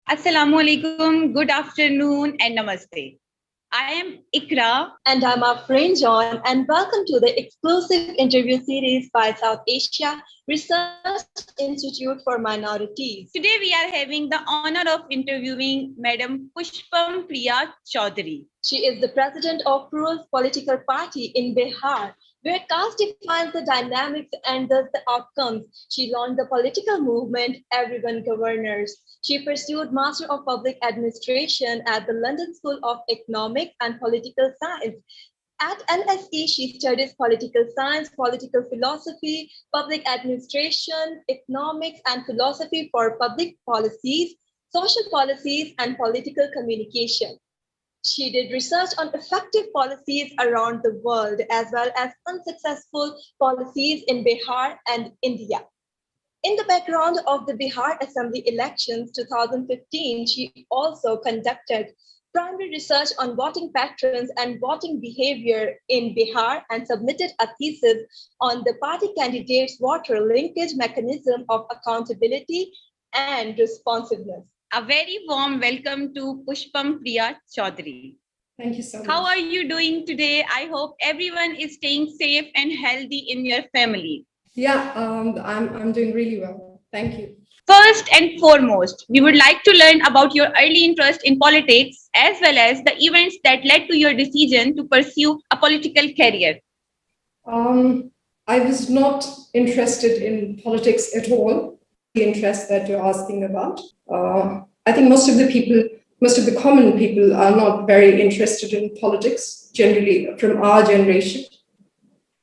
Assalamu alaikum, good afternoon and namaste. I am Iqra. And I'm Afreen John, and welcome to the exclusive interview series by South Asia Research Institute for Minorities. Today we are having the honor of interviewing Madam Pushpam Priya Chaudhary. She is the president of Plural Political Party in Bihar, where caste defines the dynamics and thus the outcomes. She launched the political movement Everyone Governors. She pursued Master of Public Administration at the London School of Economics and Political Science. At LSE, she studies political science, political philosophy, public administration, economics, and philosophy for public policies, social policies, and political communication. She did research on effective policies around the world, as well as unsuccessful policies in Bihar and India. In the background of the Bihar Assembly elections 2015, she also conducted primary research on voting patterns and voting behavior in Bihar and submitted a thesis on the party candidates' voter linkage mechanism of accountability and responsiveness. A very warm welcome to Pushpam Priya Chaudhary. Thank you so much. How are you doing today? I hope everyone is staying safe and healthy in your family. Yeah, I'm doing really well. Thank you. First and foremost, we would like to learn about your early interest in politics as well as the events that led to your decision to pursue a political career. I was not interested in politics at all. The interest that you're asking about. I think most of the common people are not very interested in politics, generally from our generation.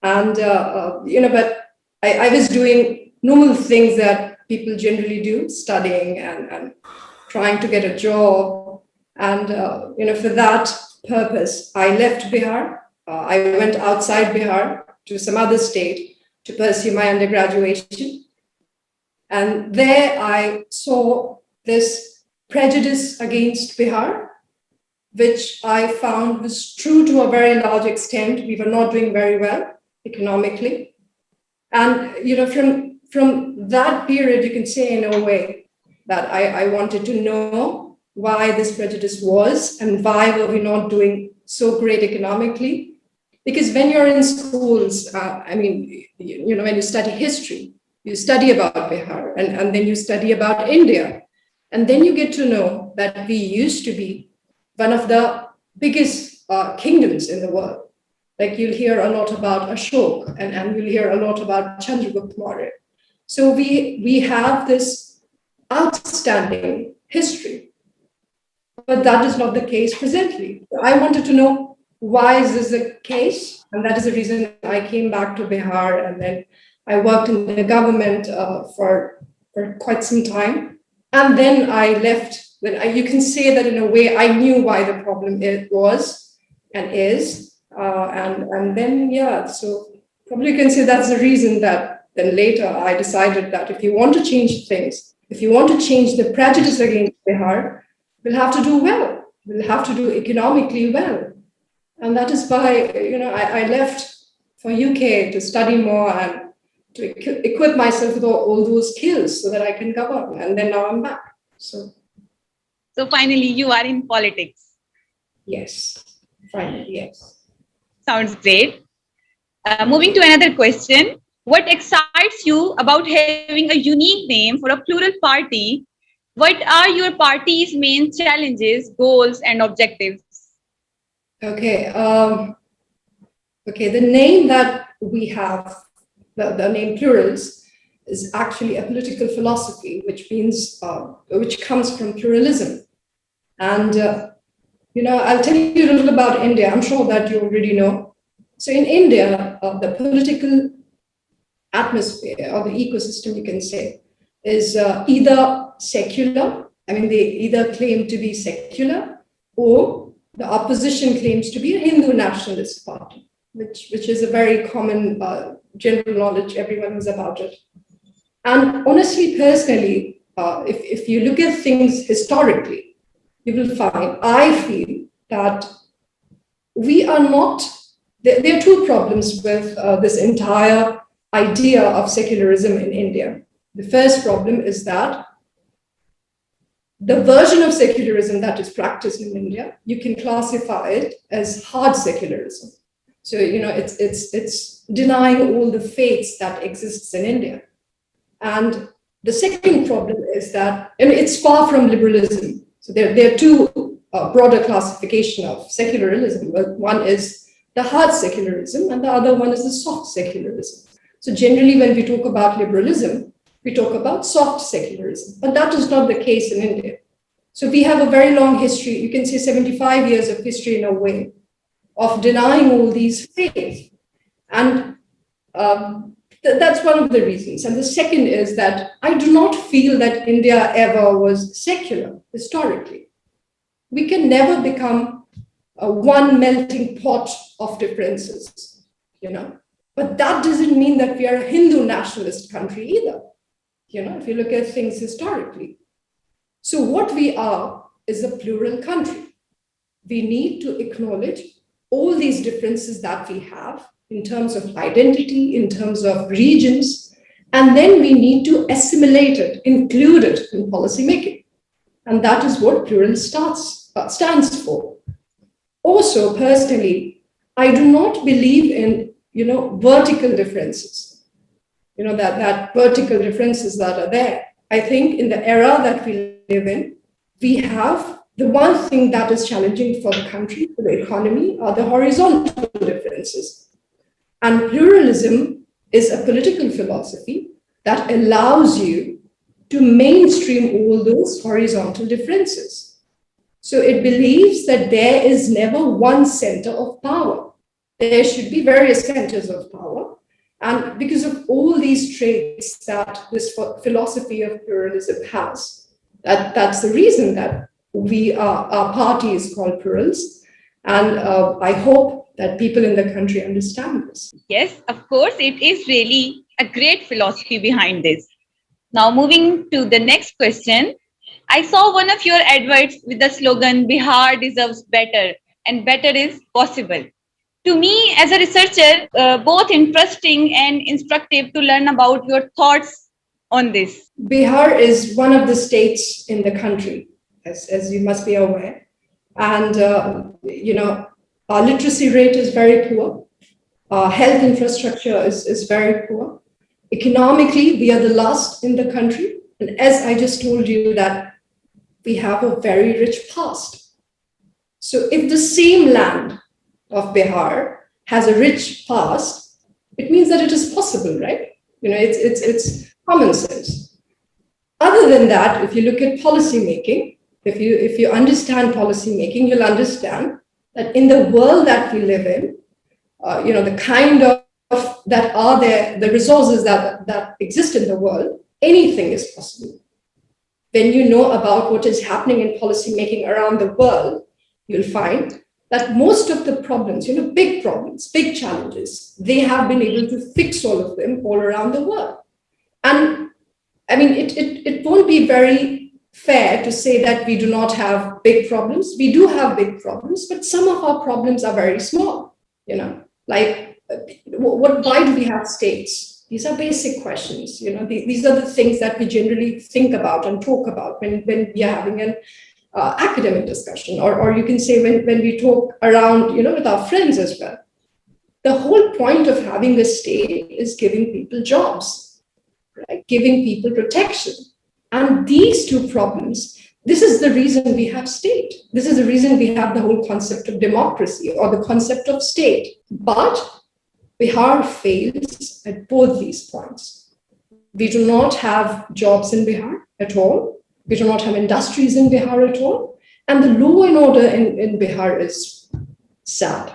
And, but I was doing normal things that people generally do, studying and trying to get a job. And, for that purpose, I left Bihar. I went outside Bihar to some other state to pursue my undergraduation. And there I saw this prejudice against Bihar, which I found was true to a very large extent. We were not doing very well economically. And, from that period, you can say in a way that I wanted to know why this prejudice was and why were we not doing so great economically. Because when you're in schools, when you study history, you study about Bihar and then you study about India. And then you get to know that we used to be one of the biggest kingdoms in the world. Like you'll hear a lot about Ashok and you'll hear a lot about Chandragupta Maurya. So we have this outstanding history, but that is not the case presently. I wanted to know why is this the case? And that is the reason I came back to Bihar and then I worked in the government for quite some time. And then I left. You can say that in a way I knew why the problem was and is. And then, so probably you can say that's the reason that then later I decided that if you want to change things, if you want to change the prejudice against Bihar, we'll have to do well. We'll have to do economically well. And that is why, I left for UK to study more and to equip myself with all those skills so that I can govern. And then now I'm back. So finally, you are in politics. Yes, finally, yes. Sounds great. Moving to another question. What excites you about having a unique name for a plural party? What are your party's main challenges, goals, and objectives? Okay. The name that we have, the name Plurals, is actually a political philosophy, which means, which comes from pluralism. And, I'll tell you a little about India. I'm sure that you already know. So in India, the political atmosphere or the ecosystem, you can say, is either secular. They either claim to be secular or the opposition claims to be a Hindu nationalist party, which is a very common general knowledge. Everyone knows about it. And honestly, personally, if you look at things historically, you will find, I feel that we are not, there are two problems with this entire idea of secularism in India. The first problem is that the version of secularism that is practiced in India, you can classify it as hard secularism. So, it's denying all the faiths that exists in India. And the second problem is that it's far from liberalism. So there are two broader classification of secularism. One is the hard secularism, and the other one is the soft secularism. So generally, when we talk about liberalism, we talk about soft secularism, but that is not the case in India. So we have a very long history, you can say 75 years of history in a way, of denying all these faiths. And that's one of the reasons. And the second is that I do not feel that India ever was secular historically. We can never become one melting pot of differences, But that doesn't mean that we are a Hindu nationalist country either, if you look at things historically. So what we are is a plural country. We need to acknowledge all these differences that we have in terms of identity, in terms of regions, and then we need to assimilate it, include it in policymaking. And that is what plural stands for. Also, personally, I do not believe in, vertical differences, that vertical differences that are there. I think in the era that we live in, we have the one thing that is challenging for the country, for the economy, are the horizontal differences. And pluralism is a political philosophy that allows you to mainstream all those horizontal differences. So it believes that there is never one center of power. There should be various centers of power. And because of all these traits that this philosophy of pluralism has, that's the reason that our party is called Plurals. And I hope that people in the country understand this. Yes, of course, it is really a great philosophy behind this. Now, moving to the next question. I saw one of your adverts with the slogan, Bihar deserves better, and better is possible. To me, as a researcher, both interesting and instructive to learn about your thoughts on this. Bihar is one of the states in the country, as you must be aware. And, our literacy rate is very poor. Our health infrastructure is very poor. Economically, we are the last in the country. And as I just told you that we have a very rich past. So if the same land of Bihar has a rich past, it means that it is possible, right? It's common sense. Other than that, if you look at policy making, if you understand policy making, you'll understand that in the world that we live in, the kind of that are there, the resources that exist in the world, anything is possible. When you know about what is happening in policy making around the world, you'll find that most of the problems, big problems, big challenges, they have been able to fix all of them all around the world. And I mean, it won't be very fair to say that we do not have big problems. We do have big problems, but some of our problems are very small, like why do we have states? These are basic questions. These are the things that we generally think about and talk about when we are having an academic discussion, or you can say when we talk around, with our friends as well. The whole point of having a state is giving people jobs, right? Giving people protection. And these two problems, this is the reason we have state. This is the reason we have the whole concept of democracy or the concept of state. But Bihar fails at both these points. We do not have jobs in Bihar at all. We do not have industries in Bihar at all. And the law and order in Bihar is sad.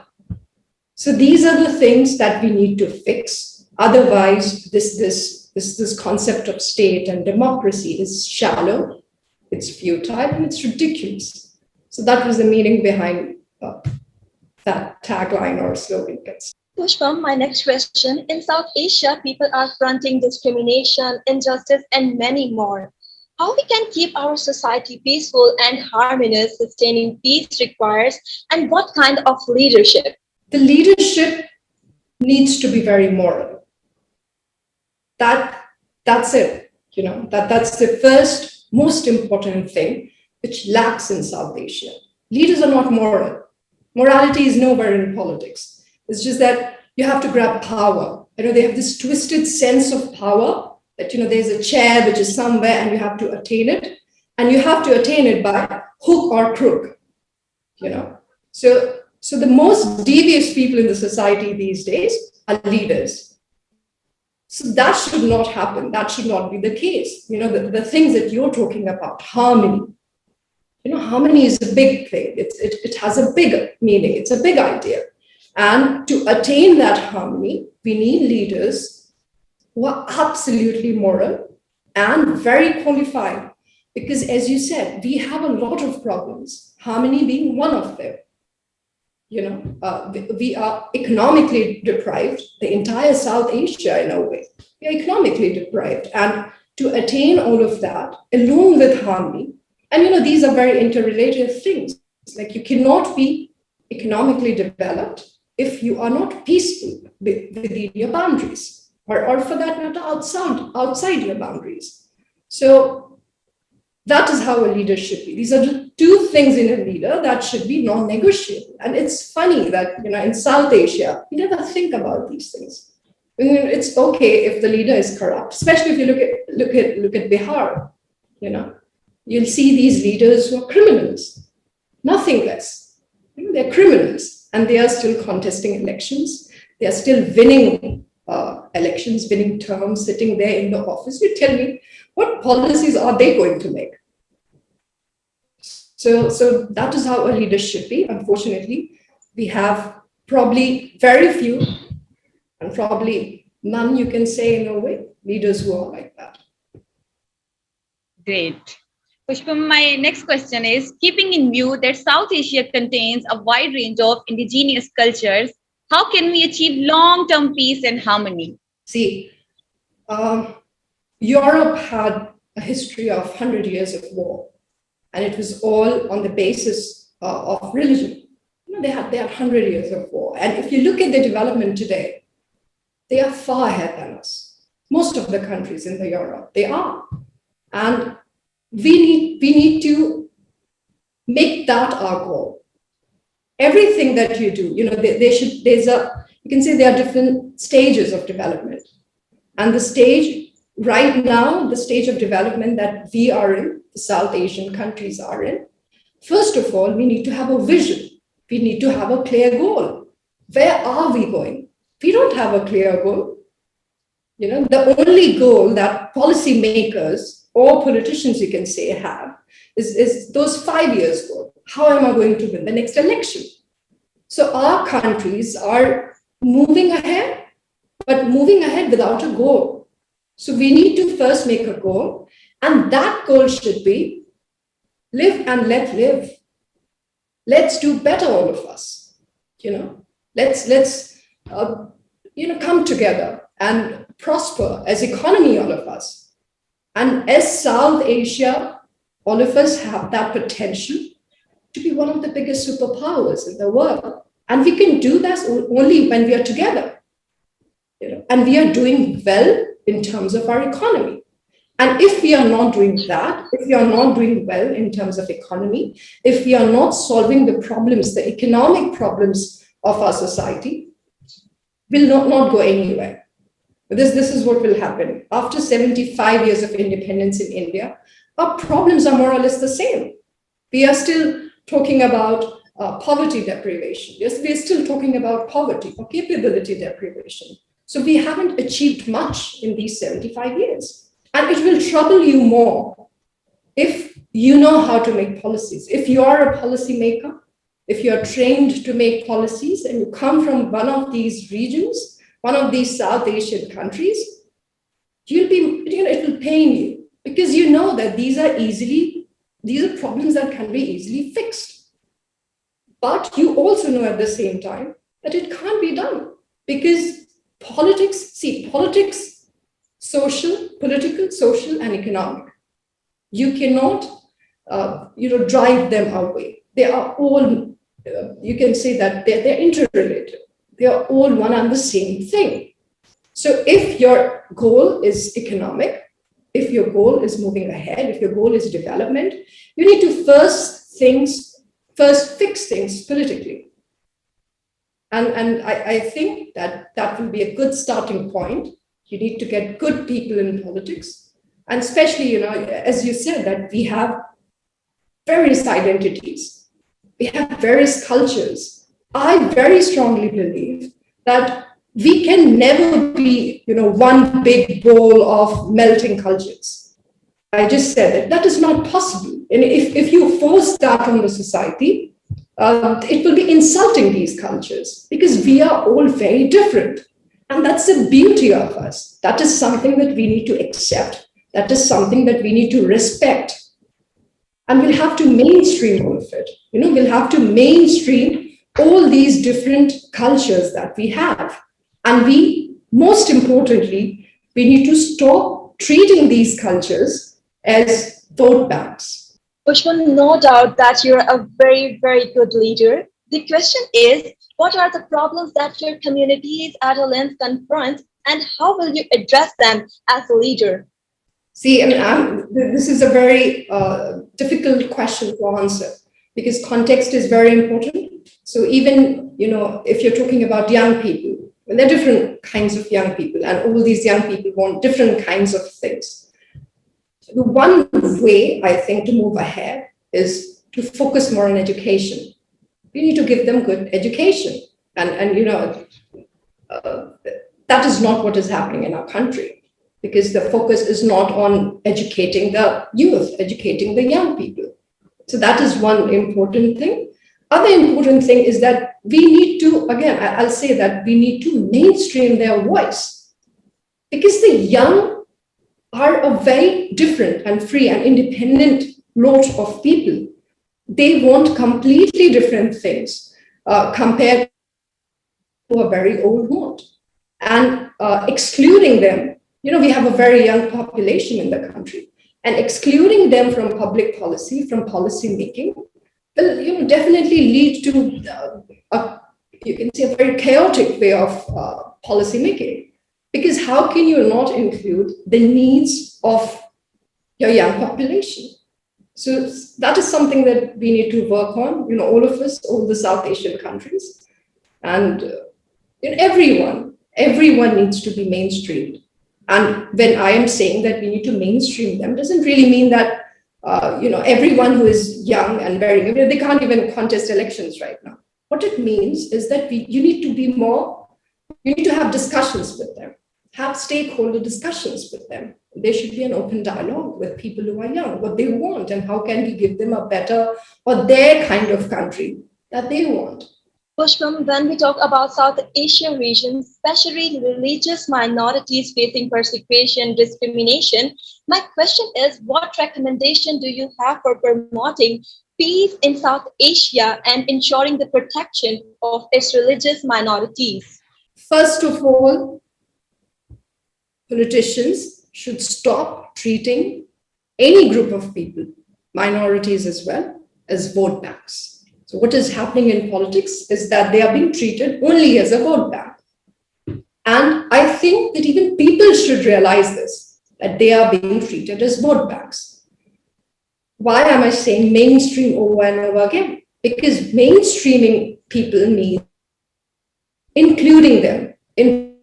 So these are the things that we need to fix. Otherwise, this concept of state and democracy is shallow, it's futile, and it's ridiculous. So that was the meaning behind that tagline or slogan. Pushpam, my next question. In South Asia, people are fronting discrimination, injustice, and many more. How we can keep our society peaceful and harmonious, sustaining peace requires, and what kind of leadership? The leadership needs to be very moral. That's it. That's the first most important thing. which lacks in South Asia. Leaders are not moral. Morality is nowhere in politics. It's just that you have to grab power. They have this twisted sense of power that, there's a chair which is somewhere and you have to attain it. And you have to attain it by hook or crook, So the most devious people in the society these days are leaders. So that should not happen. That should not be the case. The things that you're talking about, harmony. Harmony is a big thing. It has a big meaning. It's a big idea. And to attain that harmony, we need leaders who are absolutely moral and very qualified. Because as you said, we have a lot of problems, harmony being one of them. We are economically deprived, the entire South Asia in a way. We are economically deprived. And to attain all of that, along with harmony, and these are very interrelated things. Like you cannot be economically developed if you are not peaceful within your boundaries, or for that matter, outside your boundaries. So that is how a leader should be. These are the two things in a leader that should be non-negotiable. And it's funny that in South Asia, we never think about these things. It's okay if the leader is corrupt, especially if you look at Bihar. You'll see these leaders who are criminals, nothing less. They're criminals, and they are still contesting elections. They are still winning elections, winning terms, sitting there in the office. You tell me, what policies are they going to make? So that is how a leader should be. Unfortunately, we have probably very few, and probably none, you can say in a way, leaders who are like that. Great. Pushpam, my next question is, keeping in view that South Asia contains a wide range of indigenous cultures, how can we achieve long-term peace and harmony? See, Europe had a history of 100 years of war, and it was all on the basis of religion. They had 100 years of war. And if you look at the development today, they are far ahead than us. Most of the countries in Europe, they are. And we need to make that our goal. Everything that you do, you can say there are different stages of development. And the stage right now, the stage of development that we are in, the South Asian countries are in, first of all, we need to have a vision. We need to have a clear goal. Where are we going? We don't have a clear goal. The only goal that policymakers or politicians, you can say, have is those 5 years goal. How am I going to win the next election? So our countries are moving ahead, but moving ahead without a goal. So we need to first make a goal, and that goal should be live and let live. Let's do better, all of us. Let's come together and prosper as economy, all of us. And as South Asia, all of us have that potential to be one of the biggest superpowers in the world. And we can do that only when we are together. And we are doing well in terms of our economy. And if we are not doing that, if we are not doing well in terms of economy, if we are not solving the problems, the economic problems of our society, we'll not go anywhere. This is what will happen. After 75 years of independence in India, our problems are more or less the same. We are still talking about poverty deprivation. Yes, we are still talking about poverty or capability deprivation. So we haven't achieved much in these 75 years. And it will trouble you more if you know how to make policies. If you are a policymaker, if you are trained to make policies and you come from one of these regions, one of these South Asian countries, it will pain you because you know that these are problems that can be easily fixed. But you also know at the same time that it can't be done because politics, political, social, and economic. You cannot, drive them away. They are all, you can say that they're interrelated. They are all one and the same thing. So if your goal is economic, if your goal is moving ahead, if your goal is development, you need to first fix things politically. And I think that will be a good starting point. You need to get good people in politics. And especially, as you said, that we have various identities. We have various cultures. I very strongly believe that we can never be, one big bowl of melting cultures. I just said that is not possible. And if you force that on the society, it will be insulting these cultures because we are all very different. And that's the beauty of us. That is something that we need to accept. That is something that we need to respect. And we'll have to mainstream all of it. We'll have to mainstream all these different cultures that we have. And most importantly, we need to stop treating these cultures as vote banks. Pushpam, no doubt that you're a very, very good leader. The question is, what are the problems that your community's adolescents confront, and how will you address them as a leader? See, this is a very difficult question to answer because context is very important. So even, if you're talking about young people, there are different kinds of young people, and all these young people want different kinds of things. The one way, I think, to move ahead is to focus more on education. We need to give them good education. And that is not what is happening in our country, because the focus is not on educating the youth, educating the young people. So that is one important thing. Other important thing is that we need to, again, I'll say that we need to mainstream their voice, because the young are a very different and free and independent lot of people. They want completely different things compared to a very old want. And excluding them, we have a very young population in the country, and excluding them from public policy, from policy making, will definitely lead to you can say a very chaotic way of policy making. Because how can you not include the needs of your young population? So that is something that we need to work on, all of us, all the South Asian countries. And everyone needs to be mainstreamed. And when I am saying that we need to mainstream them, doesn't really mean that, everyone who is young and very, they can't even contest elections right now. What it means is that you need to have discussions with them, have stakeholder discussions with them. There should be an open dialogue with people who are young, what they want, and how can we give them a better or their kind of country that they want. Pushpam, when we talk about South Asian regions, especially religious minorities facing persecution, discrimination, my question is, what recommendation do you have for promoting peace in South Asia and ensuring the protection of its religious minorities? First of all, politicians should stop treating any group of people, minorities as well, as vote banks. So what is happening in politics is that they are being treated only as a vote bank. And I think that even people should realize this, that they are being treated as vote banks. Why am I saying mainstream over and over again? Because mainstreaming people means including them in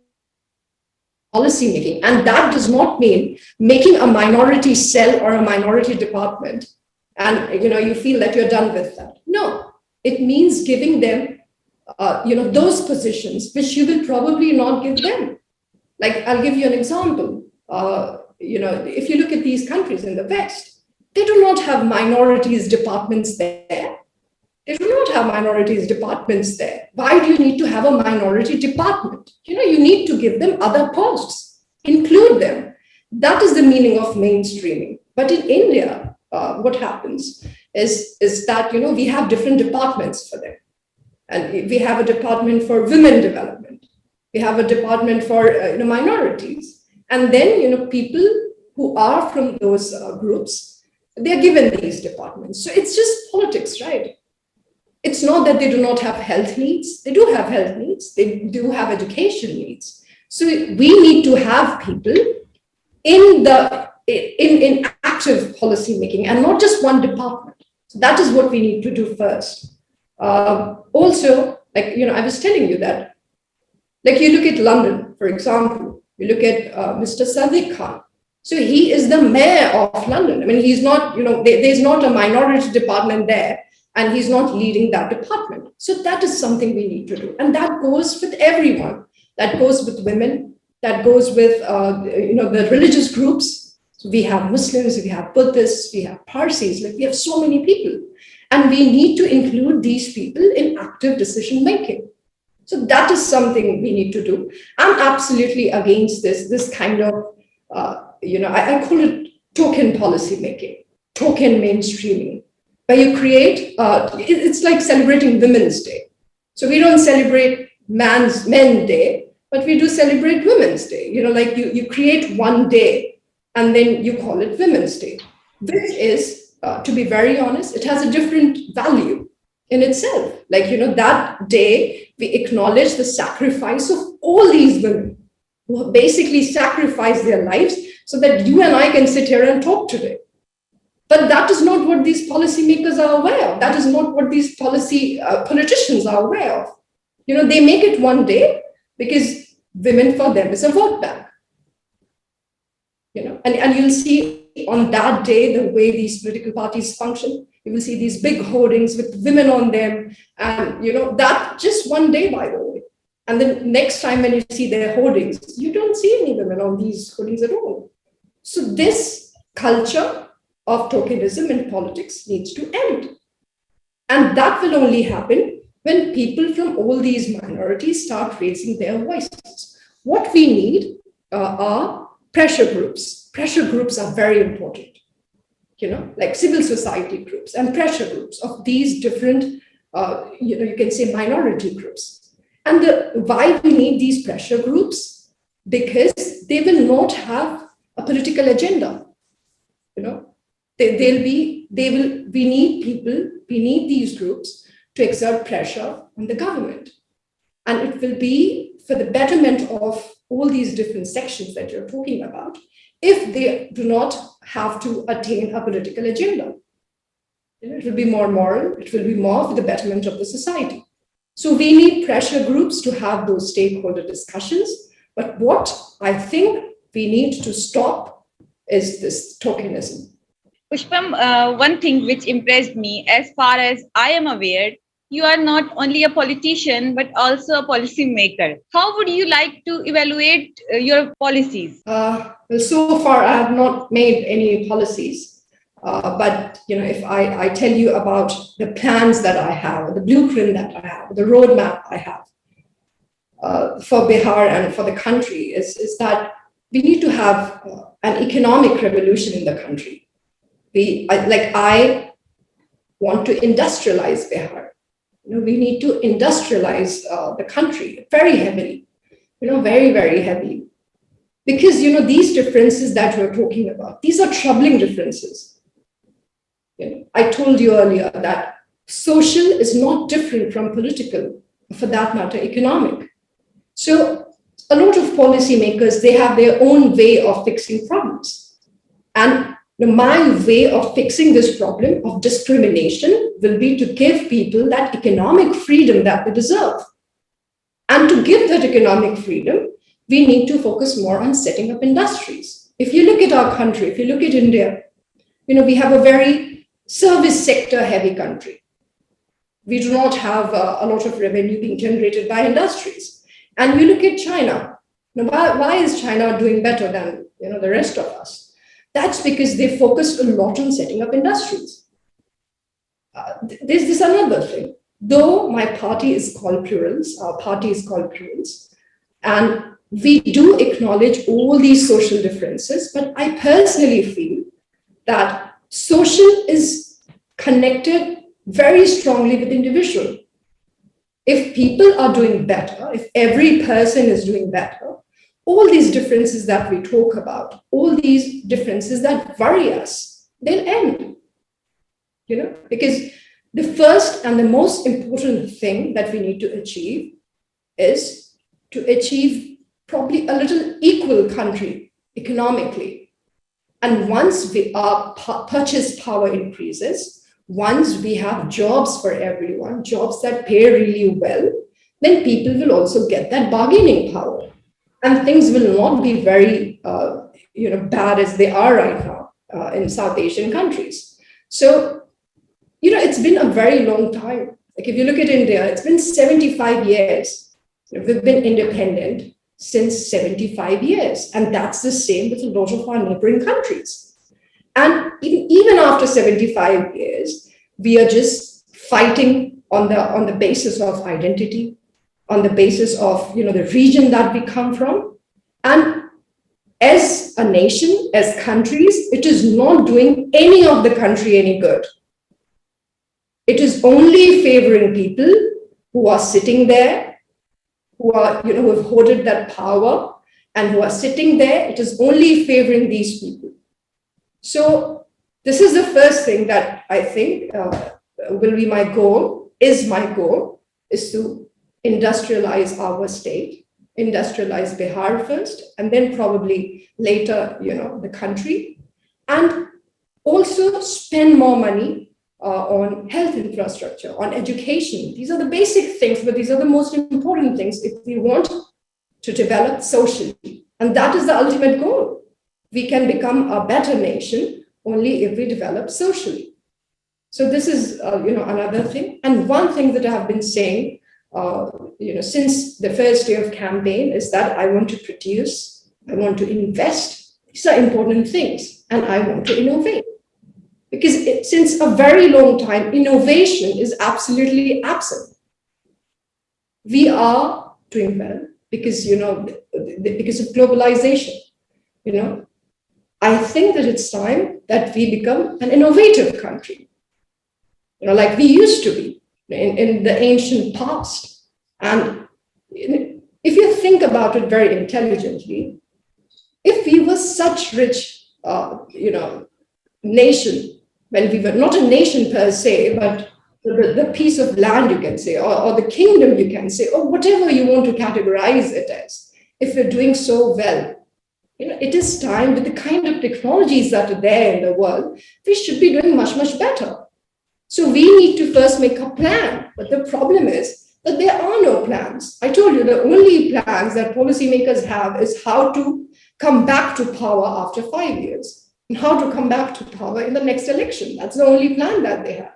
policy making. And that does not mean making a minority cell or a minority department and you feel that you're done with that. No. It means giving them, those positions which you will probably not give them. Like, I'll give you an example. If you look at these countries in the West, they do not have minorities departments there. They do not have minorities departments there. Why do you need to have a minority department? You need to give them other posts, include them. That is the meaning of mainstreaming. But in India, what happens is that, we have different departments for them. And we have a department for women development. We have a department for minorities. And then, people who are from those groups, they're given these departments. So it's just politics, right? It's not that they do not have health needs. They do have health needs. They do have education needs. So we need to have people in the in active policy making and not just one department. So that is what we need to do first. Also, like, I was telling you that, like, you look at London, for example, you look at Mr. Sadiq Khan. So he is the mayor of London. I mean, he's not, there's not a minority department there, and he's not leading that department. So that is something we need to do. And that goes with everyone. That goes with women. That goes with, the religious groups. So we have Muslims, we have Buddhists, we have Parsis, like we have so many people. And we need to include these people in active decision making. So that is something we need to do. I'm absolutely against this kind of, I call it token policy making, token mainstreaming, where you create, it's like celebrating Women's Day. So we don't celebrate Men's Day, but we do celebrate Women's Day. Like you create one day and then you call it Women's Day, which is, to be very honest, it has a different value in itself. Like, that day we acknowledge the sacrifice of all these women who basically sacrifice their lives so that you and I can sit here and talk today. But that is not what these policymakers are aware of. That is not what these politicians are aware of. They make it one day because women for them is a vote bank. And you'll see on that day the way these political parties function. You will see these big hoardings with women on them, and that just one day, by the way. And then next time when you see their hoardings, you don't see any women on these hoardings at all. So this culture of tokenism in politics needs to end. And that will only happen when people from all these minorities start raising their voices. What we need are pressure groups. Pressure groups are very important, like civil society groups and pressure groups of these different, you can say minority groups. And why we need these pressure groups? Because they will not have a political agenda. We need these groups to exert pressure on the government. And it will be for the betterment of all these different sections that you're talking about, if they do not have to attain a political agenda. It will be more moral, it will be more for the betterment of the society. So we need pressure groups to have those stakeholder discussions. But what I think we need to stop is this tokenism. Pushpam, one thing which impressed me, as far as I am aware, you are not only a politician, but also a policy maker. How would you like to evaluate your policies? Well, so far, I have not made any policies. But if I tell you about the plans that I have, the blueprint that I have, the roadmap I have for Bihar and for the country, is that we need to have an economic revolution in the country. I want to industrialize Bihar. We need to industrialize the country very heavily, very, very heavily. Because, these differences that we're talking about, these are troubling differences. I told you earlier that social is not different from political, for that matter, economic. So a lot of policymakers, they have their own way of fixing problems. And my way of fixing this problem of discrimination will be to give people that economic freedom that they deserve. And to give that economic freedom, we need to focus more on setting up industries. If you look at our country, if you look at India, we have a very service sector heavy country. We do not have a lot of revenue being generated by industries. And you look at China. Why is China doing better than the rest of us? That's because they focused a lot on setting up industries. There's another thing. Though my party is called Plurals, our party is called Plurals, and we do acknowledge all these social differences, but I personally feel that social is connected very strongly with individual. If people are doing better, if every person is doing better, all these differences that we talk about, all these differences that worry us, they'll end. Because the first and the most important thing that we need to achieve is to achieve probably a little equal country economically. And once our purchase power increases, once we have jobs for everyone, jobs that pay really well, then people will also get that bargaining power. And things will not be very bad as they are right now in South Asian countries. So, it's been a very long time. Like if you look at India, it's been 75 years. We've been independent since 75 years. And that's the same with a lot of our neighboring countries. And even after 75 years, we are just fighting on the basis of identity, on the basis of the region that we come from. And as a nation, as countries, it is not doing any of the country any good. It is only favoring people who are sitting there, who have hoarded that power and who are sitting there. It is only favoring these people. So this is the first thing that I think will be my goal, is to industrialize our state, industrialize Bihar first, and then probably later, the country, and also spend more money on health infrastructure, on education. These are the basic things, but these are the most important things if we want to develop socially. And that is the ultimate goal. We can become a better nation only if we develop socially. So this is, another thing. And one thing that I have been saying, since the first day of campaign is that I want to produce, I want to invest. These are important things, and I want to innovate. Because since a very long time, innovation is absolutely absent. We are doing well because, because of globalization. I think that it's time that we become an innovative country, like we used to be in the ancient past. And if you think about it very intelligently, if we were such rich, nation, when we were not a nation per se, but the piece of land, you can say, or the kingdom, you can say, or whatever you want to categorize it as, if we're doing so well, it is time with the kind of technologies that are there in the world, we should be doing much, much better. So we need to first make a plan. But the problem is that there are no plans. I told you the only plans that policymakers have is how to come back to power after 5 years. And how to come back to power in the next election. That's the only plan that they have.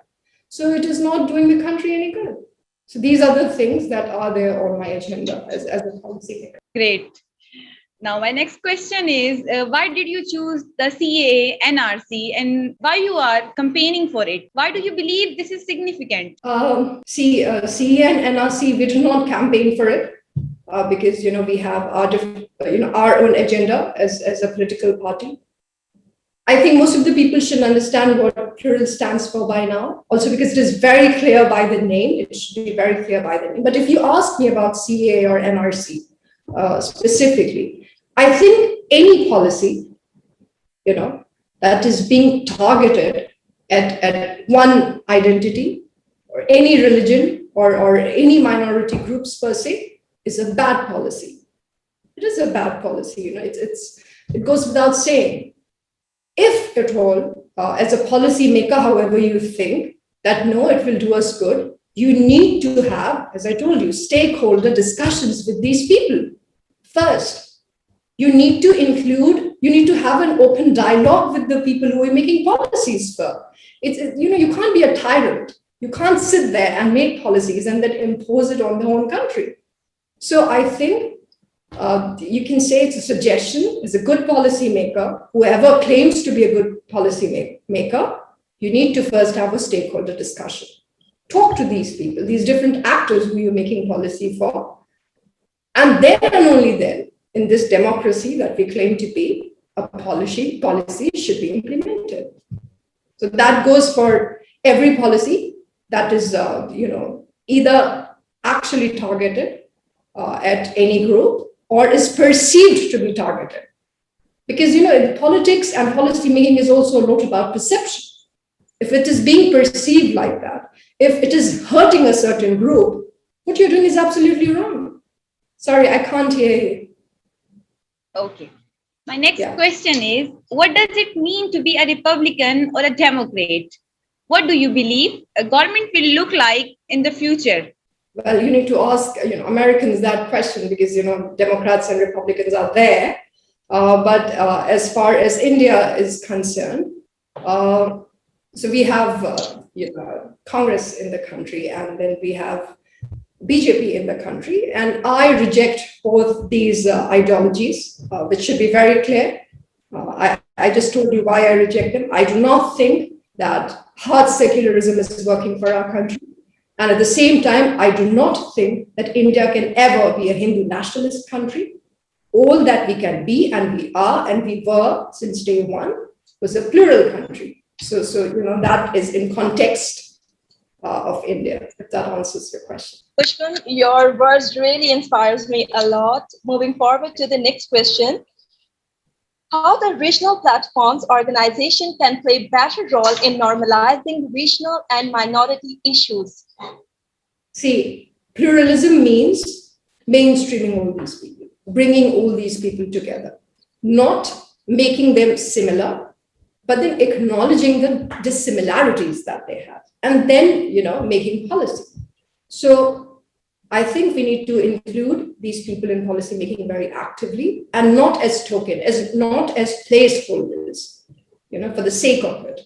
So it is not doing the country any good. So these are the things that are there on my agenda as a policymaker. Great. Now, my next question is, why did you choose the CAA, NRC, and why you are campaigning for it? Why do you believe this is significant? CAA and NRC, we do not campaign for it because, we have our own agenda as a political party. I think most of the people should understand what Plural stands for by now, also because it is very clear by the name. It should be very clear by the name. But if you ask me about CAA or NRC specifically, I think any policy, that is being targeted at one identity or any religion or any minority groups per se is a bad policy. It is a bad policy. It goes without saying. If at all, as a policymaker, however you think that no, it will do us good, you need to have, as I told you, stakeholder discussions with these people. First, you need to have an open dialogue with the people who are making policies for. You can't be a tyrant. You can't sit there and make policies and then impose it on the whole country. So I think you can say it's a suggestion. As a good policymaker, whoever claims to be a good policymaker, you need to first have a stakeholder discussion. Talk to these people, these different actors who you're making policy for. And then and only then, in this democracy that we claim to be, a policy should be implemented. So that goes for every policy that is, either actually targeted at any group or is perceived to be targeted. Because, politics and policy making is also a lot about perception. If it is being perceived like that, if it is hurting a certain group, what you're doing is absolutely wrong. Sorry, I can't hear you. Okay. My next Yeah. question is, what does it mean to be a Republican or a Democrat? What do you believe a government will look like in the future? Well, you need to ask, Americans that question because, Democrats and Republicans are there. But as far as India is concerned, so we have, Congress in the country, and then we have BJP in the country, and I reject both these ideologies, which should be very clear. I just told you why I reject them. I do not think that hard secularism is working for our country. And at the same time, I do not think that India can ever be a Hindu nationalist country. All that we can be, and we are, and we were since day one, was a plural country. So that is in context of India, if that answers your question. Pushpan, your words really inspires me a lot. Moving forward to the next question. How the regional platforms organization can play better role in normalizing regional and minority issues? See, pluralism means mainstreaming all these people, bringing all these people together, not making them similar, but then acknowledging the dissimilarities that they have, and then, making policy. So I think we need to include these people in policy making very actively, and not as token, not as placeholders, for the sake of it.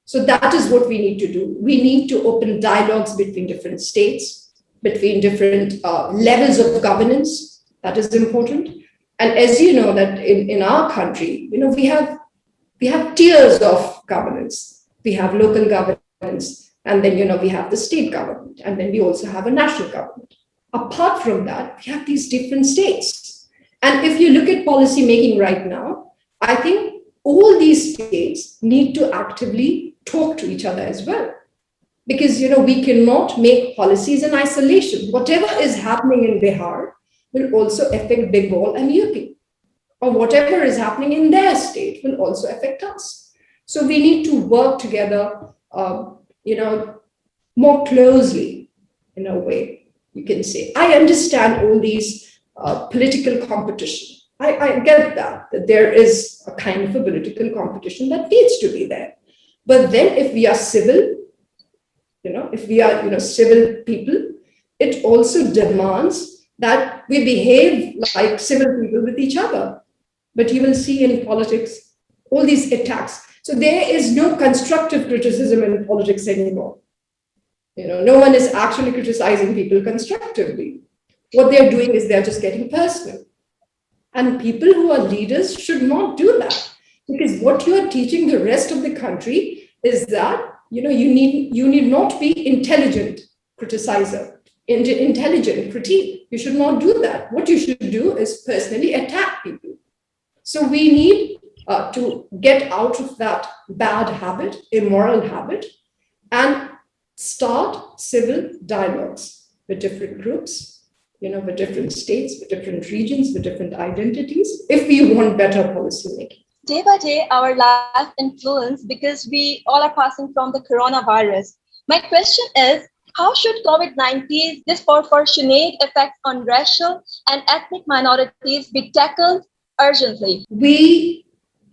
So that is what we need to do. We need to open dialogues between different states, between different levels of governance. That is important. And as you know, that in our country, we have tiers of governance. We have local governance, and then, we have the state government, and then we also have a national government. Apart from that, we have these different states. And if you look at policy making right now, I think all these states need to actively talk to each other as well. Because, we cannot make policies in isolation. Whatever is happening in Bihar will also affect Bengal and UP. Or whatever is happening in their state will also affect us. So we need to work together, more closely in a way, you can say. I understand all these political competition. I get that there is a kind of a political competition that needs to be there. But then if we are civil, if we are, civil people, it also demands that we behave like civil people with each other. But you will see in politics, all these attacks. So there is no constructive criticism in politics anymore. No one is actually criticizing people constructively. What they're doing is they're just getting personal. And people who are leaders should not do that. Because what you are teaching the rest of the country is that, you need not be intelligent criticizer, intelligent critique. You should not do that. What you should do is personally attack people. So we need to get out of that bad habit, immoral habit, and start civil dialogues with different groups, with different states, with different regions, with different identities, if we want better policy making. Day by day, our life influence because we all are passing from the coronavirus. My question is, how should COVID-19's disproportionate effects on racial and ethnic minorities be tackled urgently? We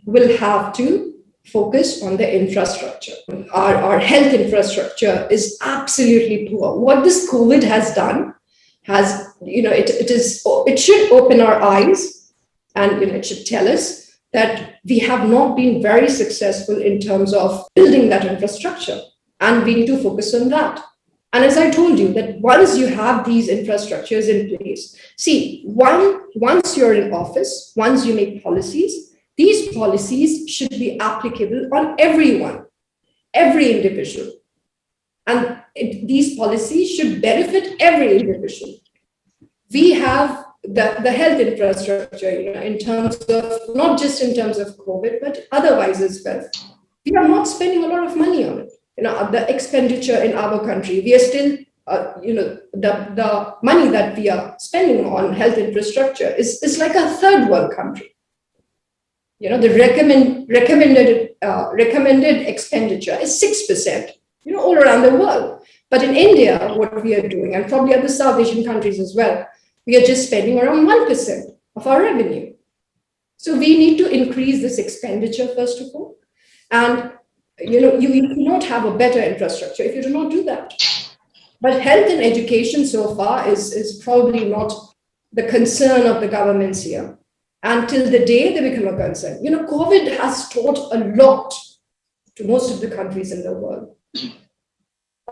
will have to focus on the infrastructure. Our health infrastructure is absolutely poor. What this COVID has done has, it should open our eyes, and it should tell us that we have not been very successful in terms of building that infrastructure, and we need to focus on that. And as I told you, that once you have these infrastructures in place, see, once you're in office, once you make policies, these policies should be applicable on everyone, every individual. And these policies should benefit every individual. We have the health infrastructure, in terms of, not just in terms of COVID, but otherwise as well. We are not spending a lot of money on it. The expenditure in our country, we are still, the money that we are spending on health infrastructure is like a third world country. The recommended expenditure is 6%, all around the world. But in India, what we are doing, and probably other South Asian countries as well, we are just spending around 1% of our revenue. So we need to increase this expenditure, first of all. And you cannot have a better infrastructure if you do not do that. But health and education so far is probably not the concern of the governments here until the day they become a concern. COVID has taught a lot to most of the countries in the world.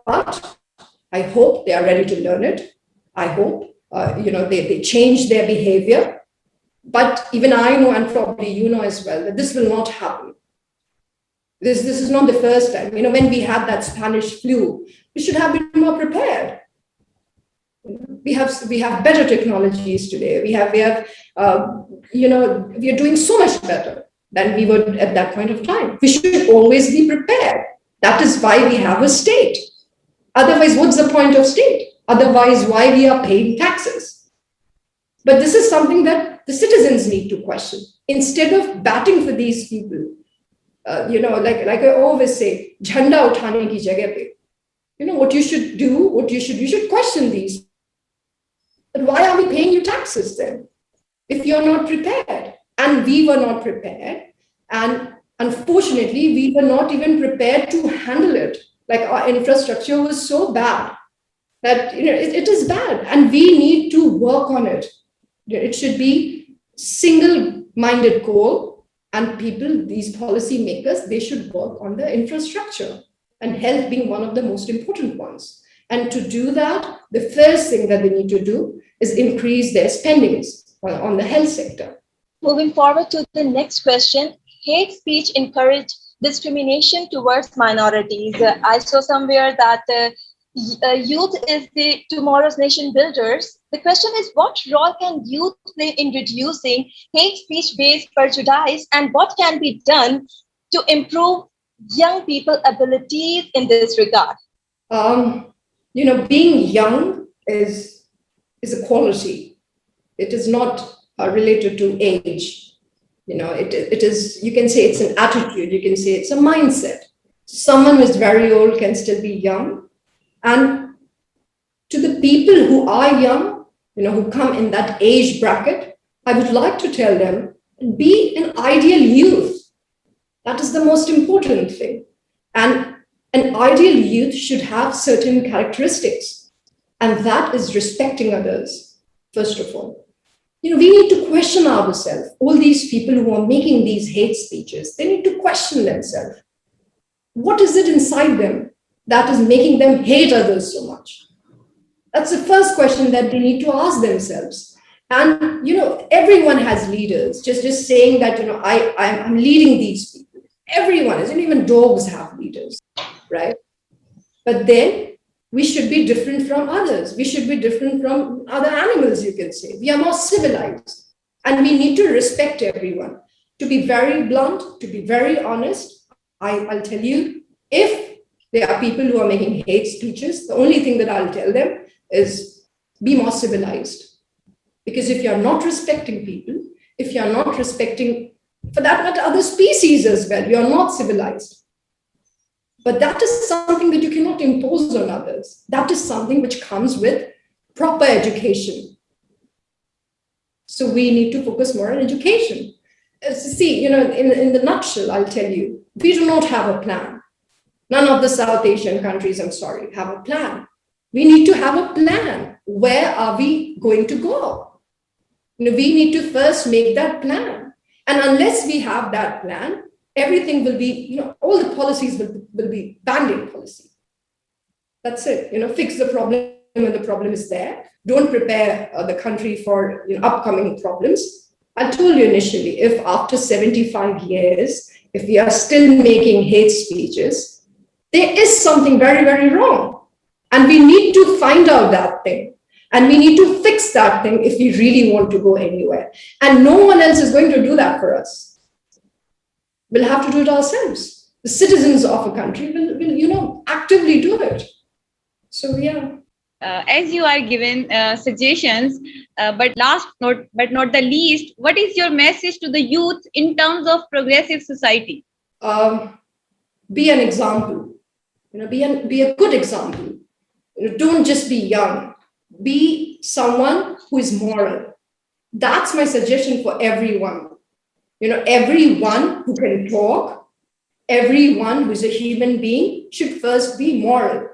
But I hope they are ready to learn it. I hope, they change their behavior. But even I know, and probably you know as well, that this will not happen. This is not the first time. When we had that Spanish flu, we should have been more prepared. We have better technologies today. We are doing so much better than we were at that point of time. We should always be prepared. That is why we have a state. Otherwise, what's the point of state? Otherwise, why we are paying taxes? But this is something that the citizens need to question. Instead of batting for these people, like I always say, jhanda uthane ki jagah pe. What you should do, you should question these. But why are we paying you taxes then? If you're not prepared. And we were not prepared. And unfortunately, we were not even prepared to handle it. Like our infrastructure was so bad that it is bad. And we need to work on it. It should be single-minded goal. And people, these policy makers, they should work on the infrastructure, and health being one of the most important ones. And to do that, the first thing that they need to do is increase their spendings on the health sector. Moving forward to the next question, hate speech encourage discrimination towards minorities. I saw somewhere that youth is the tomorrow's nation builders. The question is, what role can youth play in reducing hate speech-based prejudice, and what can be done to improve young people's abilities in this regard? Being young is a quality. It is not related to age. It is, you can say it's an attitude, you can say it's a mindset. Someone who is very old can still be young. And to the people who are young, who come in that age bracket, I would like to tell them, be an ideal youth. That is the most important thing. And an ideal youth should have certain characteristics. And that is respecting others, first of all. We need to question ourselves. All these people who are making these hate speeches, they need to question themselves. What is it inside them that is making them hate others so much? That's the first question that they need to ask themselves. And, everyone has leaders. Just saying that, I'm leading these people. Everyone is, even dogs have leaders, right? But then we should be different from others. We should be different from other animals, you can say. We are more civilized. And we need to respect everyone. To be very blunt, to be very honest, I'll tell you, if there are people who are making hate speeches, the only thing that I'll tell them is be more civilized. Because if you're not respecting people, if you're not respecting, for that matter, other species as well, you're not civilized. But that is something that you cannot impose on others. That is something which comes with proper education. So we need to focus more on education. See, in the nutshell, I'll tell you, we do not have a plan. None of the South Asian countries, I'm sorry, have a plan. We need to have a plan. Where are we going to go? We need to first make that plan. And unless we have that plan, everything will be, all the policies will be band-aid policy. That's it. Fix the problem when the problem is there. Don't prepare the country for upcoming problems. I told you initially, if after 75 years, if we are still making hate speeches, there is something very, very wrong. And we need to find out that thing. And we need to fix that thing if we really want to go anywhere. And no one else is going to do that for us. We'll have to do it ourselves. The citizens of a country will actively do it. So, yeah. As you are given suggestions, but not the least, what is your message to the youth in terms of progressive society? Be an example. Be a good example. Don't just be young. Be someone who is moral. That's my suggestion for everyone. Everyone who can talk, everyone who's a human being should first be moral.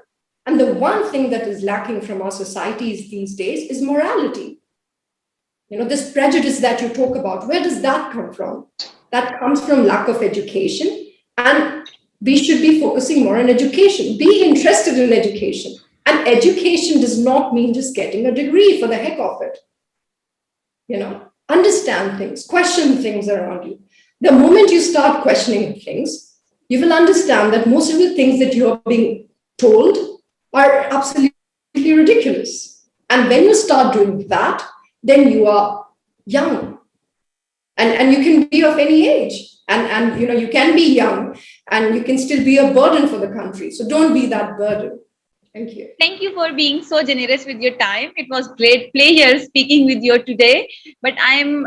And the one thing that is lacking from our societies these days is morality. This prejudice that you talk about, where does that come from? That comes from lack of education. And we should be focusing more on education. Be interested in education. And education does not mean just getting a degree for the heck of it. Understand things, question things around you. The moment you start questioning things, you will understand that most of the things that you are being told are absolutely ridiculous. And when you start doing that, then you are young. And you can be of any age. And you can be young and you can still be a burden for the country. So don't be that burden. Thank you. Thank you for being so generous with your time. It was great pleasure speaking with you today. But I'm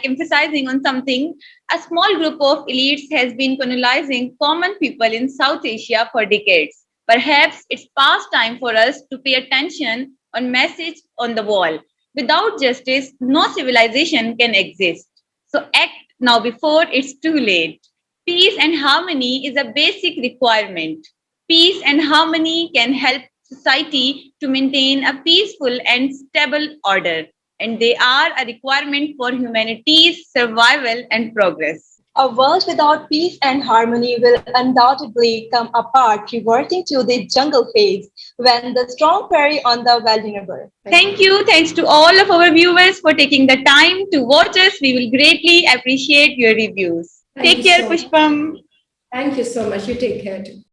emphasizing on something. A small group of elites has been colonizing common people in South Asia for decades. Perhaps it's past time for us to pay attention on message on the wall. Without justice, no civilization can exist. So act now before it's too late. Peace and harmony is a basic requirement. Peace and harmony can help society to maintain a peaceful and stable order, and they are a requirement for humanity's survival and progress. A world without peace and harmony will undoubtedly come apart, reverting to the jungle phase when the strong prey on the vulnerable. Thank you. Thanks to all of our viewers for taking the time to watch us. We will greatly appreciate your reviews. Take care, Pushpam. Thank you so much. You take care too.